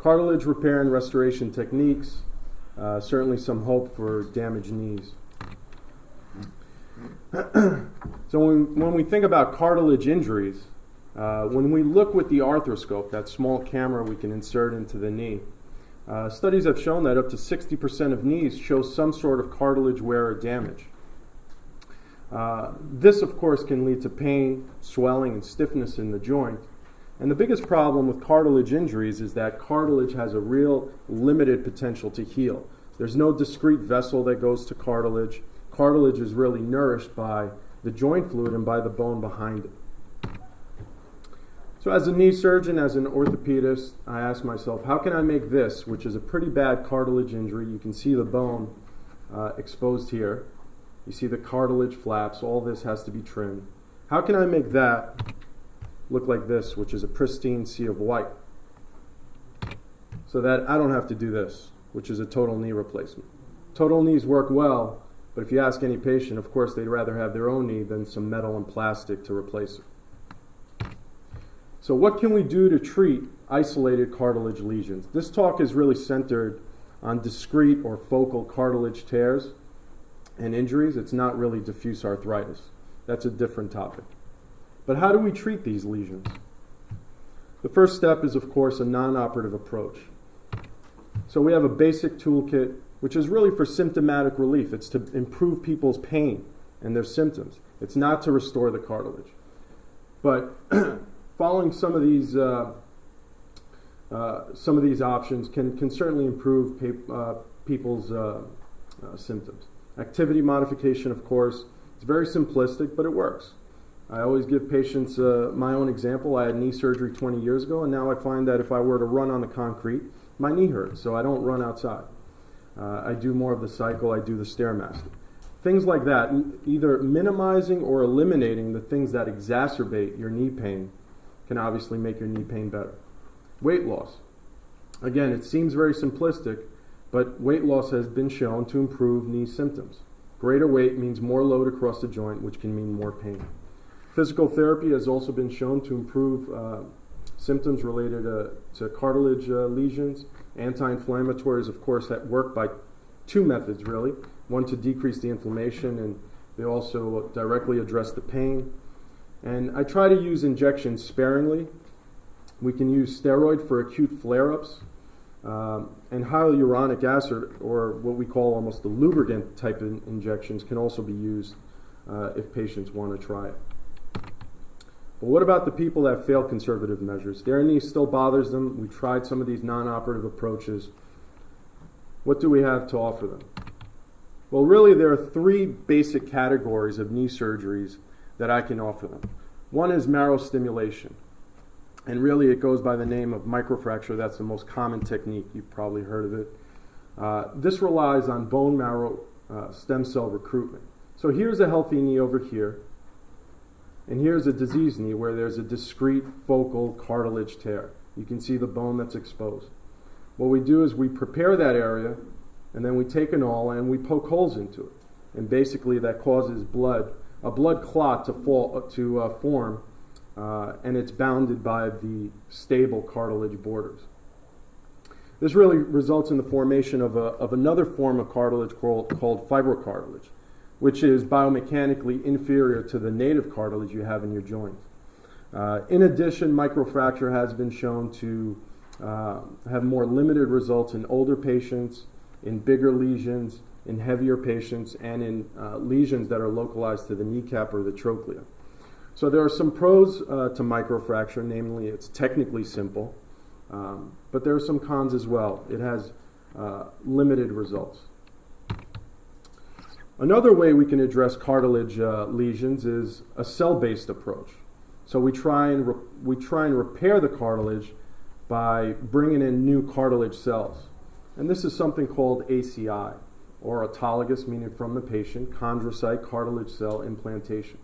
Cartilage repair and restoration techniques, certainly some hope for damaged knees. So when we think about cartilage injuries, when we look with the arthroscope, that small camera we can insert into the knee, studies have shown that up to 60% of knees show some sort of cartilage wear or damage. This, of course, can lead to pain, swelling, and stiffness in the joint. And the biggest problem with cartilage injuries is that cartilage has a real limited potential to heal. There's no discrete vessel that goes to cartilage. Cartilage is really nourished by the joint fluid and by the bone behind it. So as a knee surgeon, as an orthopedist, I ask myself, how can I make this, which is a pretty bad cartilage injury? You can see the bone exposed here. You see the cartilage flaps. All this has to be trimmed. How can I make that look like this, which is a pristine sea of white, so that I don't have to do this, which is a total knee replacement? Total knees work well, but if you ask any patient, of course, they'd rather have their own knee than some metal and plastic to replace it. So what can we do to treat isolated cartilage lesions? This talk is really centered on discrete or focal cartilage tears and injuries. It's not really diffuse arthritis. That's a different topic. But how do we treat these lesions? The first step is, of course, a non-operative approach. So we have a basic toolkit, which is really for symptomatic relief. It's to improve people's pain and their symptoms. It's not to restore the cartilage. But following some of these options can certainly improve people's symptoms. Activity modification, of course, it's very simplistic, but it works. I always give patients my own example. I had knee surgery 20 years ago, and now I find that if I were to run on the concrete, my knee hurts, so I don't run outside. I do more of the cycle. I do the Stairmaster. Things like that, either minimizing or eliminating the things that exacerbate your knee pain can obviously make your knee pain better. Weight loss. Again, it seems very simplistic, but weight loss has been shown to improve knee symptoms. Greater weight means more load across the joint, which can mean more pain. Physical therapy has also been shown to improve symptoms related to cartilage lesions. Anti-inflammatories, of course, that work by two methods, really. One, to decrease the inflammation, and they also directly address the pain. And I try to use injections sparingly. We can use steroid for acute flare-ups, and hyaluronic acid, or what we call almost the lubricant type of injections, can also be used if patients want to try it. But what about the people that fail conservative measures? Their knee still bothers them. We tried some of these non-operative approaches. What do we have to offer them? Well, really, there are three basic categories of knee surgeries that I can offer them. One is marrow stimulation. And really, it goes by the name of microfracture. That's the most common technique. You've probably heard of it. This relies on bone marrow stem cell recruitment. So here's a healthy knee over here. And here's a diseased knee where there's a discrete focal cartilage tear. You can see the bone that's exposed. What we do is we prepare that area, and then we take an awl and we poke holes into it. And basically that causes a blood clot to form, and it's bounded by the stable cartilage borders. This really results in the formation of another form of cartilage called fibrocartilage, which is biomechanically inferior to the native cartilage you have in your joint. In addition, microfracture has been shown to have more limited results in older patients, in bigger lesions, in heavier patients, and in lesions that are localized to the kneecap or the trochlea. So there are some pros to microfracture, namely it's technically simple, but there are some cons as well. It has limited results. Another way we can address cartilage lesions is a cell-based approach. So we try and repair the cartilage by bringing in new cartilage cells. And this is something called ACI, or autologous, meaning from the patient, chondrocyte cartilage cell implantation.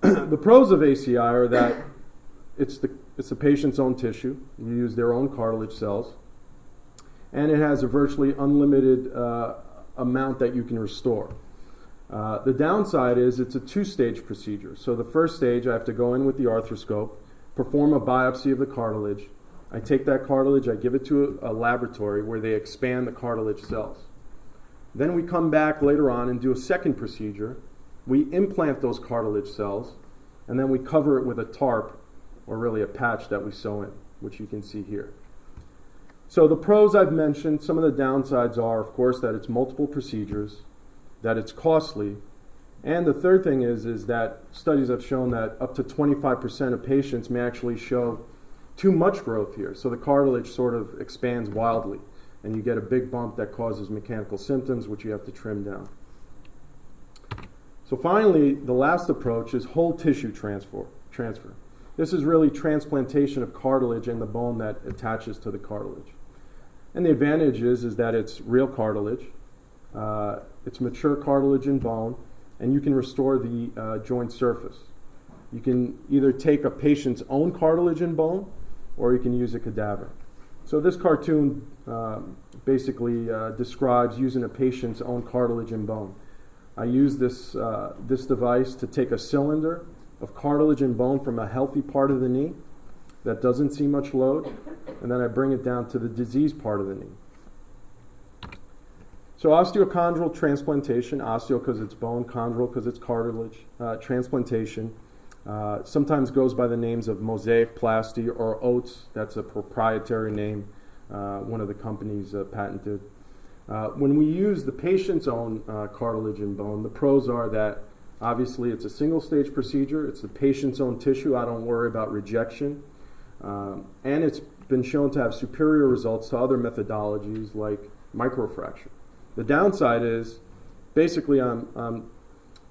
The pros of ACI are that it's the patient's own tissue. You use their own cartilage cells. And it has a virtually unlimited amount that you can restore. The downside is it's a two-stage procedure. So the first stage, I have to go in with the arthroscope, perform a biopsy of the cartilage, I take that cartilage, I give it to a laboratory where they expand the cartilage cells. Then we come back later on and do a second procedure. We implant those cartilage cells, and then we cover it with a tarp, or really a patch that we sew in, which you can see here. So the pros I've mentioned, some of the downsides are, of course, that it's multiple procedures, that it's costly, and the third thing is that studies have shown that up to 25% of patients may actually show too much growth here. So the cartilage sort of expands wildly, and you get a big bump that causes mechanical symptoms, which you have to trim down. So finally, the last approach is whole tissue transfer. This is really transplantation of cartilage and the bone that attaches to the cartilage. And the advantage is that it's real cartilage, it's mature cartilage and bone, and you can restore the joint surface. You can either take a patient's own cartilage and bone, or you can use a cadaver. So this cartoon basically describes using a patient's own cartilage and bone. I use this device to take a cylinder of cartilage and bone from a healthy part of the knee that doesn't see much load, and then I bring it down to the diseased part of the knee. So osteochondral transplantation, osteo because it's bone, chondral because it's cartilage, transplantation, sometimes goes by the names of mosaic-plasty or OATS. That's a proprietary name one of the companies patented. When we use the patient's own cartilage and bone, the pros are that obviously it's a single-stage procedure. It's the patient's own tissue. I don't worry about rejection. And it's been shown to have superior results to other methodologies like microfracture. The downside is basically I'm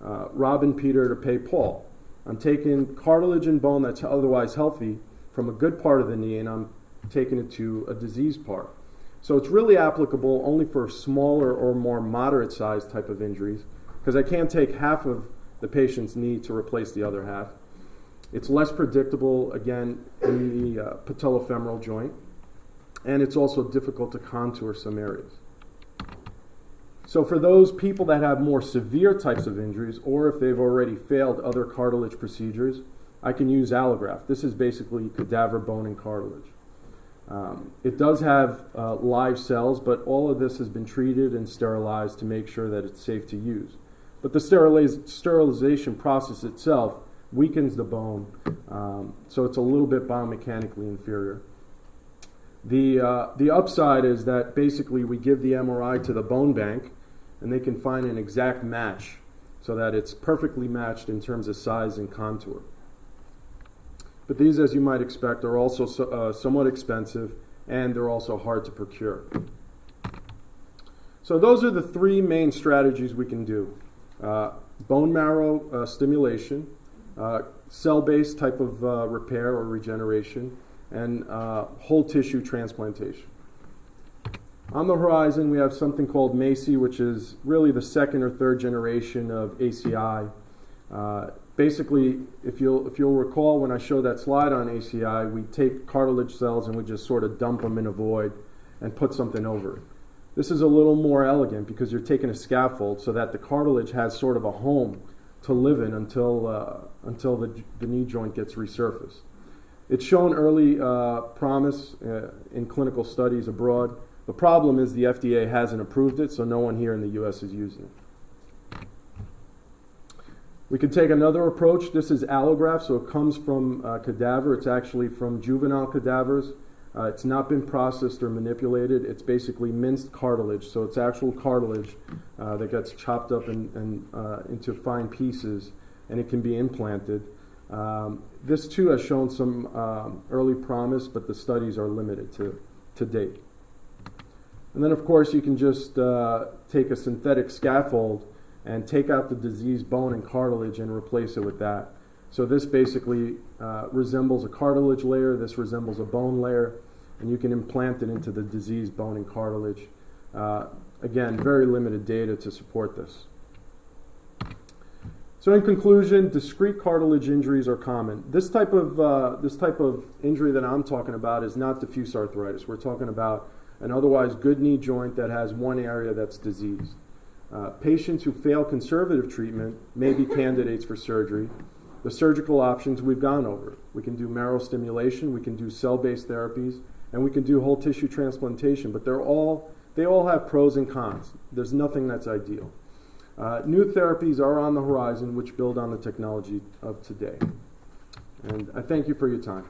robbing Peter to pay Paul. I'm taking cartilage and bone that's otherwise healthy from a good part of the knee, and I'm taking it to a diseased part. So it's really applicable only for smaller or more moderate-sized type of injuries, because I can't take half of the patient's knee to replace the other half. It's less predictable, again, in the patellofemoral joint, and it's also difficult to contour some areas. So for those people that have more severe types of injuries, or if they've already failed other cartilage procedures, I can use allograft. This is basically cadaver bone and cartilage. It does have live cells, but all of this has been treated and sterilized to make sure that it's safe to use. But the sterilization process itself weakens the bone, so it's a little bit biomechanically inferior. The upside is that basically we give the MRI to the bone bank, and they can find an exact match so that it's perfectly matched in terms of size and contour. But these, as you might expect, are also somewhat expensive, and they're also hard to procure. So those are the three main strategies we can do. Bone marrow stimulation, cell-based type of repair or regeneration, and whole tissue transplantation. On the horizon, we have something called MACI, which is really the second or third generation of ACI. Basically, if you'll recall when I showed that slide on ACI, we take cartilage cells and we just sort of dump them in a void and put something over it. This is a little more elegant because you're taking a scaffold so that the cartilage has sort of a home to live in until the knee joint gets resurfaced. It's shown early promise in clinical studies abroad. The problem is the FDA hasn't approved it, so no one here in the U.S. is using it. We can take another approach. This is allograft, so it comes from cadaver. It's actually from juvenile cadavers. It's not been processed or manipulated. It's basically minced cartilage, so it's actual cartilage that gets chopped up into fine pieces, and it can be implanted. This too has shown some early promise, but the studies are limited to date. And then, of course, you can just take a synthetic scaffold and take out the diseased bone and cartilage and replace it with that. So this basically resembles a cartilage layer, this resembles a bone layer, and you can implant it into the diseased bone and cartilage. Again, very limited data to support this. So in conclusion, discrete cartilage injuries are common. This type of injury that I'm talking about is not diffuse arthritis. We're talking about an otherwise good knee joint that has one area that's diseased. Patients who fail conservative treatment may be candidates for surgery. The surgical options we've gone over. We can do marrow stimulation, we can do cell-based therapies, and we can do whole tissue transplantation, but they all have pros and cons. There's nothing that's ideal. New therapies are on the horizon which build on the technology of today. And I thank you for your time.